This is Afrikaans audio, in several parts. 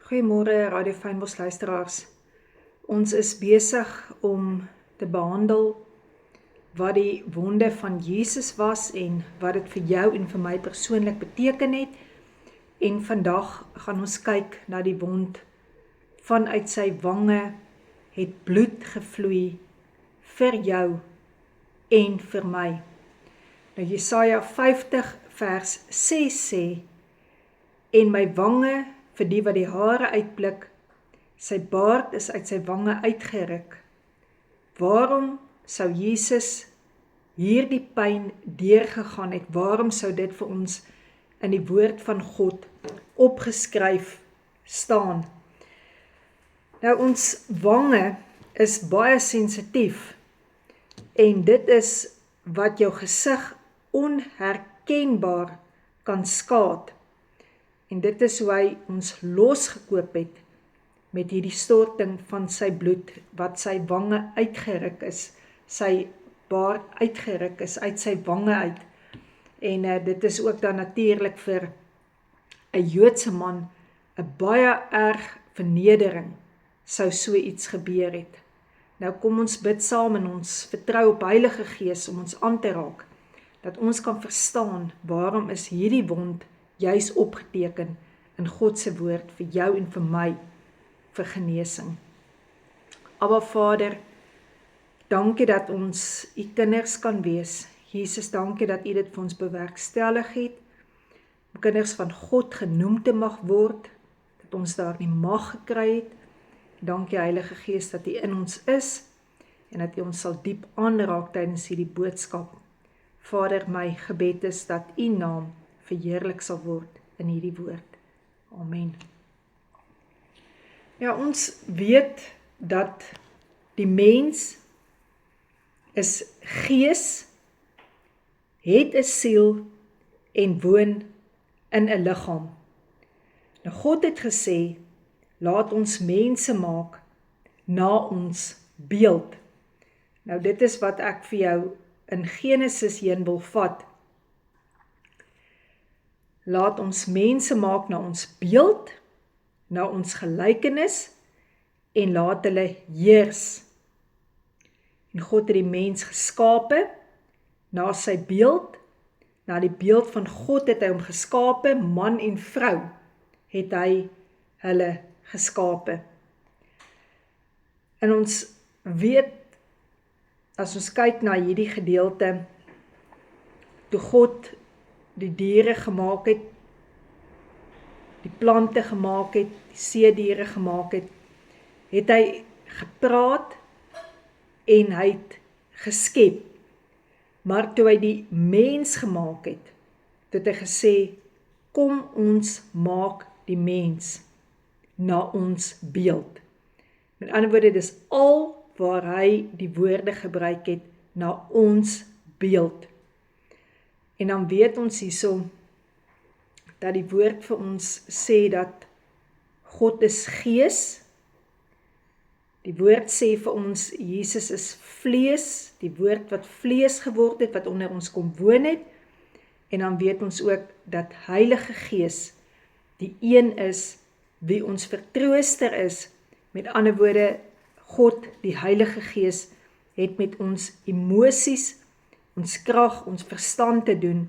Goeiemôre Radio Fynbos luisteraars. Ons is besig om te behandel wat die wonde van Jesus was en wat dit vir jou en vir my persoonlik beteken het. En vandag gaan ons kyk na die wond. Vanuit sy wange het bloed gevloei vir jou en vir my. Nou Jesaja 50 vers 6 sê, en my wange vir die wat die hare uitblik, sy baard is uit sy wange uitgeruk. Waarom sou Jesus hierdie pyn deurgegaan het? Waarom sou dit vir ons in die woord van God opgeskryf staan? Nou ons wange is baie sensitief en dit is wat jou gesig onherkenbaar kan skaad. En dit is hoe hy ons losgekoop het met hierdie storting van sy bloed, wat sy wange uitgeruk is, sy baard uitgeruk is, uit sy wange uit. En dit is ook dan natuurlik vir 'n Joodse man 'n baie erg vernedering, sou so iets gebeur het. Nou kom ons bid saam en ons vertrou op Heilige Gees om ons aan te raak, dat ons kan verstaan waarom is hierdie wond juis opgeteken in God se woord vir jou en vir my vir genesing. Aba Vader, dankie dat ons u kinders kan wees. Jesus, dankie dat u dit vir ons bewerkstellig het, om kinders van God genoem te mag word, dat ons daar die mag gekry het. Dankie Heilige Gees dat u in ons is en dat u ons sal diep aanraak tydens hierdie boodskap. Vader, my gebed is dat u naam verheerlik sal word in hierdie woord. Amen. Ja, ons weet dat die mens is gees, het 'n siel en woon in 'n liggaam. Nou God het gesê, laat ons mense maak na ons beeld. Nou dit is wat ek vir jou in Genesis heen wil vat. Laat ons mense maak na ons beeld, na ons gelykenis, en laat hulle heers. En God het die mens geskape, na sy beeld, na die beeld van God het hy hom geskape, man en vrou, het hy hulle geskape. En ons weet, as ons kyk na hierdie gedeelte, toe God die diere gemaak het, die plante gemaak het, die seediere gemaak het, het hy gepraat en hy het geskep. Maar toe hy die mens gemaak het, het hy gesê, kom ons maak die mens na ons beeld. Met ander woorde, dis al waar hy die woorde gebruik het, na ons beeld. En dan weet ons hierso, dat die woord vir ons sê dat God is gees. Die woord sê vir ons, Jesus is vlees, die woord wat vlees geword het, wat onder ons kom woon het. En dan weet ons ook dat Heilige Gees die een is wie ons vertrooster is. Met ander woorde, God, die Heilige Gees, het met ons emosies, ons krag, ons verstand te doen,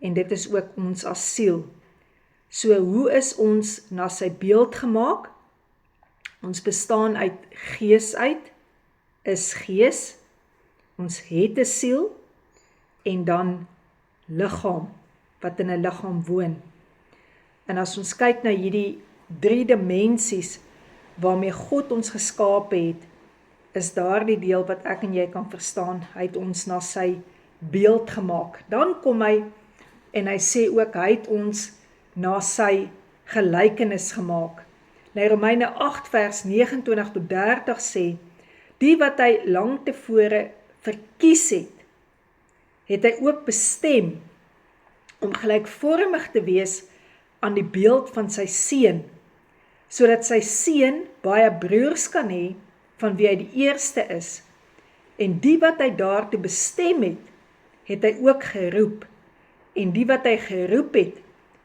en dit is ook ons as siel. So, hoe is ons na sy beeld gemaak? Ons bestaan uit gees uit, is gees, ons het 'n siel, en dan liggaam, wat in 'n liggaam woon. En as ons kyk na hierdie 3 dimensies, waarmee God ons geskape het, is daar die deel wat ek en jy kan verstaan, hy het ons na sy beeld gemaak. Dan kom hy, en hy sê ook, hy het ons na sy gelykenis gemaak. Nou Romeine 8 vers 29 tot 30 sê, die wat hy lang tevore verkies het, het hy ook bestem, om gelykvormig te wees aan die beeld van sy seun, sodat sy seun baie broers kan hê, van wie hy die eerste is. En die wat hy daartoe bestem het, het hy ook geroep. En die wat hy geroep het,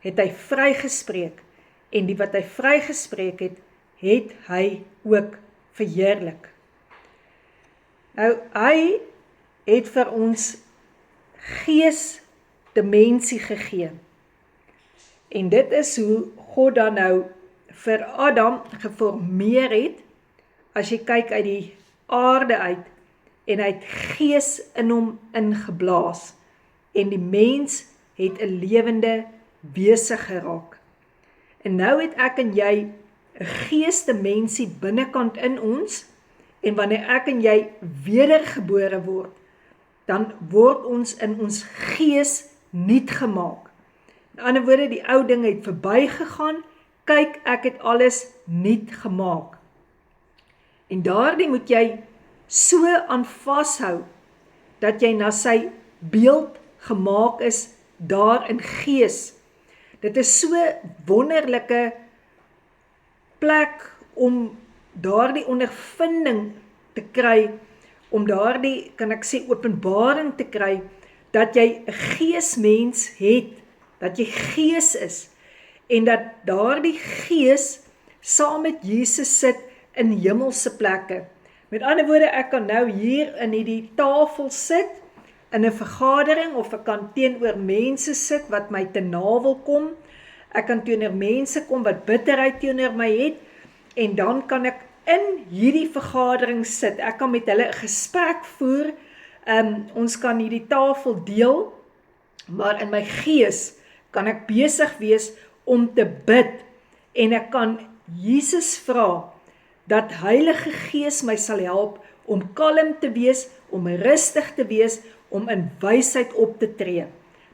het hy vrygespreek. en die wat hy vrygespreek het, het hy ook verheerlik. Nou, hy het vir ons geesdimensie gegee. En dit is hoe God dan nou vir Adam geformeer het, as jy kyk uit die aarde uit, en hy het gees in hom ingeblaas, en die mens het 'n lewende wese geraak. En nou het ek en jy 'n geesdimensie binnekant in ons, en wanneer ek en jy wedergebore word, dan word ons in ons gees nuut gemaak. In ander woorde, die ou ding het verbygegaan, kyk, ek het alles nuut gemaak. En daardie moet jy so aan vashou, dat jy na sy beeld gemaak is, daar in gees. Dit is so wonderlike plek om daardie ondervinding te kry, om daardie, kan ek sê, openbaring te kry, dat jy 'n geesmens het, dat jy gees is, en dat daardie gees saam met Jesus sit in hemelse plekke. Met ander woorde, ek kan nou hier in hierdie tafel sit, in 'n vergadering, of ek kan teenoor mense sit wat my te navel kom, ek kan teenoor mense kom wat bitterheid teenoor my het, en dan kan ek in hierdie vergadering sit, ek kan met hulle 'n gesprek voer, ons kan hierdie tafel deel, maar in my gees kan ek besig wees om te bid, en ek kan Jesus vra, dat Heilige Gees my sal help om kalm te wees, om rustig te wees, om in wysheid op te tree.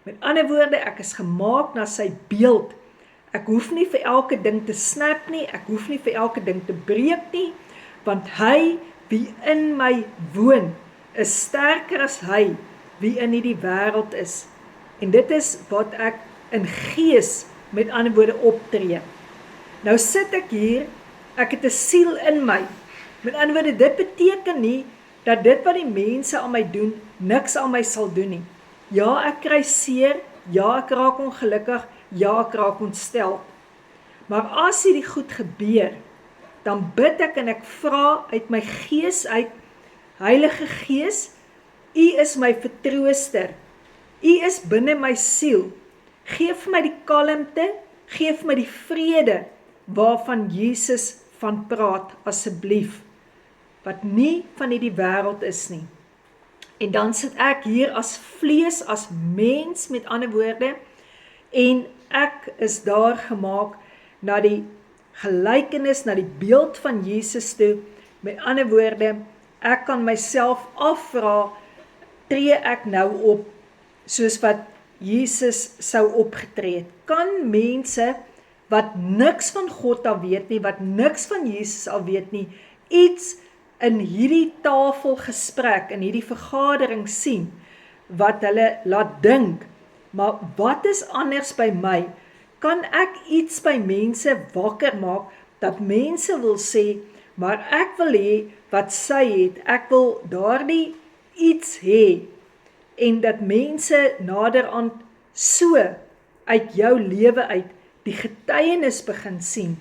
Met ander woorde, ek is gemaak na sy beeld. Ek hoef nie vir elke ding te snap nie, ek hoef nie vir elke ding te breek nie, want hy wie in my woon, is sterker as hy wie in hierdie wêreld is. En dit is wat ek in gees, met ander woorde, optree. Nou sit ek hier, ek het 'n siel in my. Met ander woorde, dit beteken nie, dat dit wat die mense aan my doen, niks aan my sal doen nie. Ja, ek kry seer, ja, ek raak ongelukkig, ja, ek raak ontstel. Maar as hierdie goed gebeur, dan bid ek en ek vra uit my gees uit, Heilige Gees, U is my vertrooster, U is binne my siel, geef my die kalmte, geef my die vrede, waarvan Jesus van praat, asseblief, wat nie van hierdie wêreld is nie. En dan sit ek hier as vlees, as mens, met ander woorde, en ek is daar gemaak na die gelykenis, na die beeld van Jesus toe. Met ander woorde, ek kan myself afvra, tree ek nou op, soos wat Jesus sou opgetree het? Kan mense wat niks van God al weet nie, wat niks van Jesus al weet nie, iets in hierdie tafelgesprek, in hierdie vergadering sien, wat hulle laat dink, maar wat is anders by my? Kan ek iets by mense wakker maak, dat mense wil sê, maar ek wil hê wat sy het, ek wil daardie iets hê, en dat mense naderhand so uit jou lewe uit die getuienis begin sien,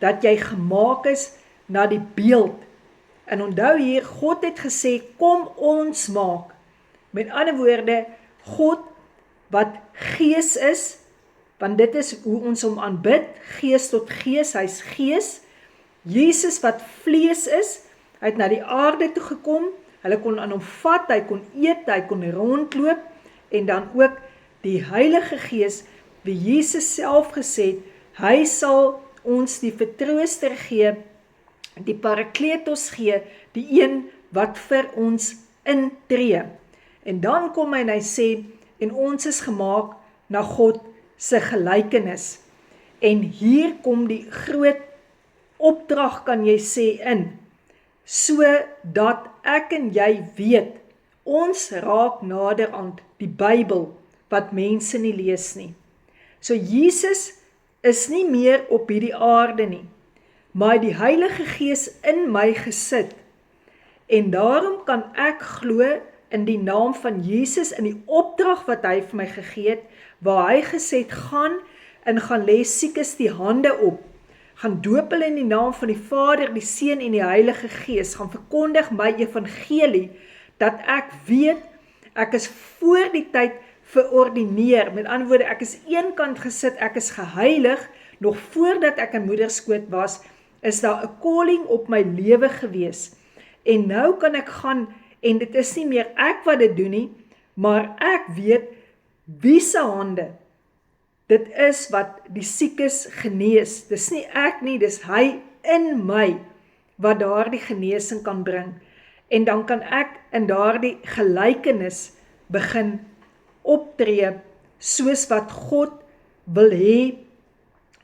dat jy gemaak is na die beeld. En onthou hier, God het gesê, kom ons maak. Met ander woorde, God wat gees is, want dit is hoe ons hom aanbid, gees tot gees, hy is gees. Jesus wat vlees is, hy het na die aarde toe gekom, hulle kon aan hom vat, hy kon eet, hy kon rondloop, en dan ook die Heilige Gees, wie Jesus self gesê het, hy sal ons die vertrooster gee, die Parakletos gee, die een wat vir ons intree. En dan kom hy en hy sê, en ons is gemaak na God se gelykenis. En hier kom die groot opdrag, kan jy sê, in, so dat ek en jy weet, ons raak naderhand die Bybel, wat mense nie lees nie. So Jesus is nie meer op hierdie aarde nie, maar die Heilige Gees in my gesit, en daarom kan ek glo in die naam van Jesus, in die opdrag wat hy vir my gegee het, waar hy gesê het, gaan en gaan lê siekes die hande op, gaan doop hulle in die naam van die Vader, die Seun en die Heilige Gees, gaan verkondig my evangelie, dat ek weet, ek is voor die tyd verordineer, met ander woorde, ek is eenkant gesit, ek is geheilig, nog voordat ek in moederskoot was, is daar 'n calling op my lewe gewees, en nou kan ek gaan, en dit is nie meer ek wat dit doen nie, maar ek weet, wie se hande, dit is wat die siekes genees, dis nie ek nie, dis hy in my, wat daardie genesing kan bring, en dan kan ek in daardie gelykenis begin optree, soos wat God wil hê,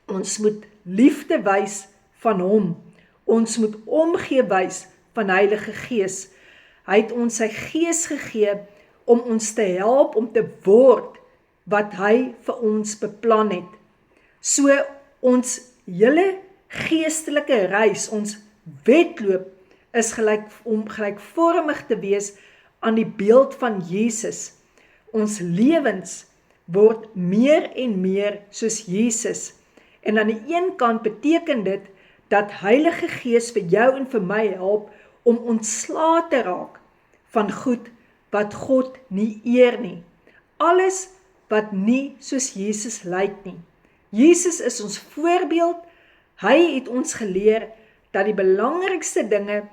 ons moet liefde wys van hom, ons moet omgee wys van Heilige Gees, hy het ons sy Gees gegee, om ons te help, om te word, wat hy vir ons beplan het. So ons hele geestelike reis, ons wedloop, is om gelykvormig te wees aan die beeld van Jesus. Ons lewens word meer en meer soos Jesus. En aan die een kant beteken dit, dat Heilige Gees vir jou en vir my help, om ontslae te raak van goed, wat God nie eer nie. Alles wat nie soos Jesus lyk nie. Jesus is ons voorbeeld, hy het ons geleer, dat die belangrikste dinge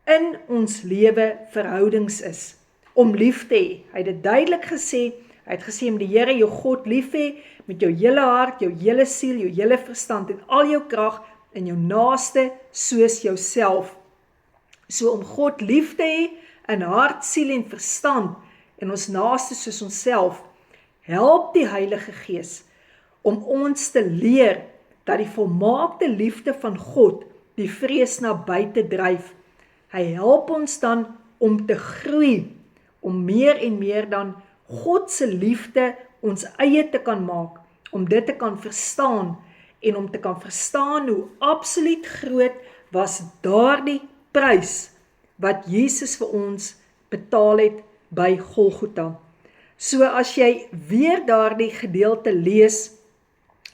in ons lewe verhoudings is, om lief te hê. Hy het dit duidelik gesê, hy het gesê om die Here jou God lief hê, met jou hele hart, jou hele siel, jou hele verstand, en al jou krag, en jou naaste soos jouself. So om God lief te hê, in hart, siel en verstand, en ons naaste soos onsself, help die Heilige Gees, om ons te leer, dat die volmaakte liefde van God, die vrees na buite dryf. Hy help ons dan om te groei, om meer en meer dan God se liefde ons eie te kan maak, om dit te kan verstaan, en om te kan verstaan hoe absoluut groot was daardie prys, wat Jesus vir ons betaal het by Golgotha. So as jy weer daardie gedeelte lees,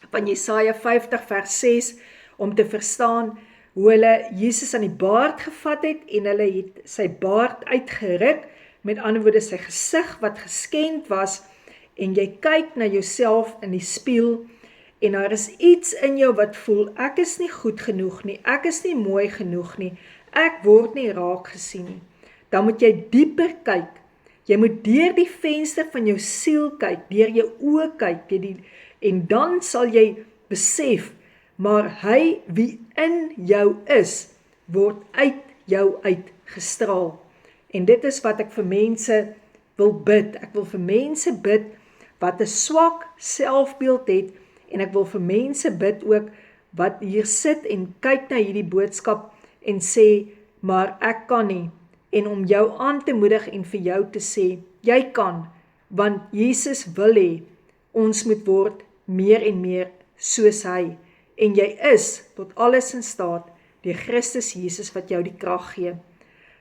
van Jesaja 50 vers 6, om te verstaan, hoe hulle Jesus aan die baard gevat het, en hulle het sy baard uitgeruk, met ander woorde sy gesig wat geskend was, en jy kyk na jouself in die spieël, en daar is iets in jou wat voel, ek is nie goed genoeg nie, ek is nie mooi genoeg nie, ek word nie raak gesien nie. Dan moet jy dieper kyk, jy moet deur die venster van jou siel kyk, deur jou oë kyk, en dan sal jy besef, maar hy wie in jou is, word uit jou uitgestraal. En dit is wat ek vir mense wil bid. Ek wil vir mense bid, wat 'n swak selfbeeld het, en ek wil vir mense bid ook, wat hier sit en kyk na hierdie boodskap, en sê, maar ek kan nie, en om jou aan te moedig, en vir jou te sê, jy kan, want Jesus wil hê, ons moet word meer en meer soos hy, en jy is tot alles in staat, deur Christus Jesus wat jou die krag gee.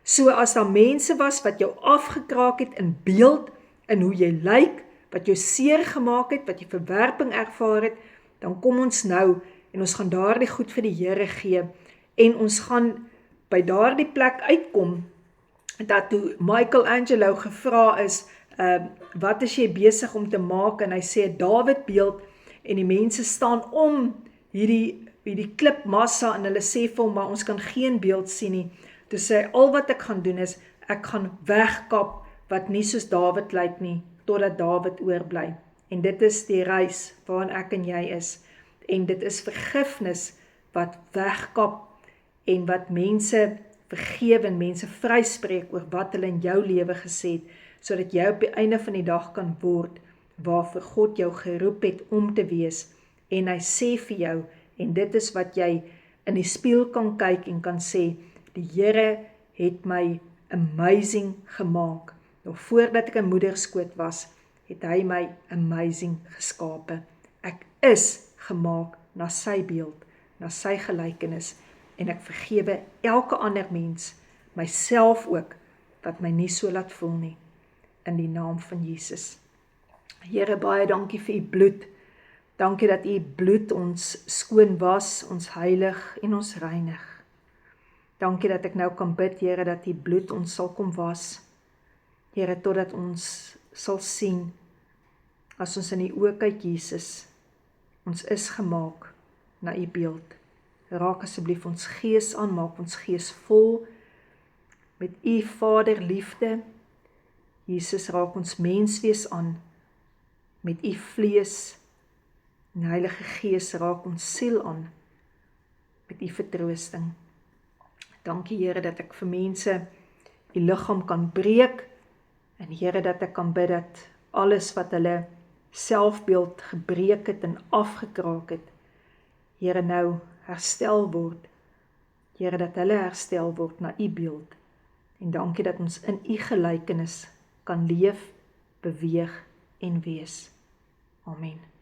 So as daar mense was wat jou afgekraak het in beeld, in hoe jy lyk, wat jou seer gemaak het, wat jy verwerping ervaar het, dan kom ons nou, en ons gaan daardie goed vir die Here gee, en ons gaan by daardie plek uitkom, dat toe Michelangelo gevra is, wat is jy besig om te maak, en hy sê Dawid beeld, en die mense staan om hierdie klipmassa, en hulle sê vir hom, maar ons kan geen beeld sien nie. Toe sê hy, al wat ek gaan doen is, ek gaan wegkap, wat nie soos Dawid lyk nie, totdat Dawid oorbly. En dit is die reis, waarin ek en jy is. En dit is vergifnis, wat wegkap, en wat mense vergewe, en mense vryspreek, oor wat hulle in jou lewe gesê het, sodat jy op die einde van die dag kan word, waarvoor God jou geroep het om te wees, en hy sê vir jou, en dit is wat jy in die spieël kan kyk, en kan sê, die Here het my amazing gemaak, nog voordat ek in moederskoot was, het hy my amazing geskape, ek is gemaak na sy beeld, na sy gelykenis, en ek vergewe elke ander mens, myself ook, wat my nie so laat voel nie, in die naam van Jesus. Here, baie dankie vir u bloed, Dankie dat U bloed ons skoon was, ons heilig en ons reinig. Dankie dat ek nou kan bid, Here, dat U bloed ons sal kom was. Here, totdat ons sal sien, as ons in die oë kyk, Jesus, ons is gemaak na U beeld. Raak asseblief ons gees aan, maak ons gees vol met U Vader liefde. Jesus, raak ons menswees aan met U vlees. En Heilige Gees, raak ons siel aan met U vertroosting. Dankie, Here, dat ek vir mense U liggaam kan breek, en Here, dat ek kan bid dat alles wat hulle selfbeeld gebreek het en afgekraak het, Here, nou herstel word. Here, dat hulle herstel word na U beeld. En dankie dat ons in U gelykenis kan leef, beweeg en wees. Amen.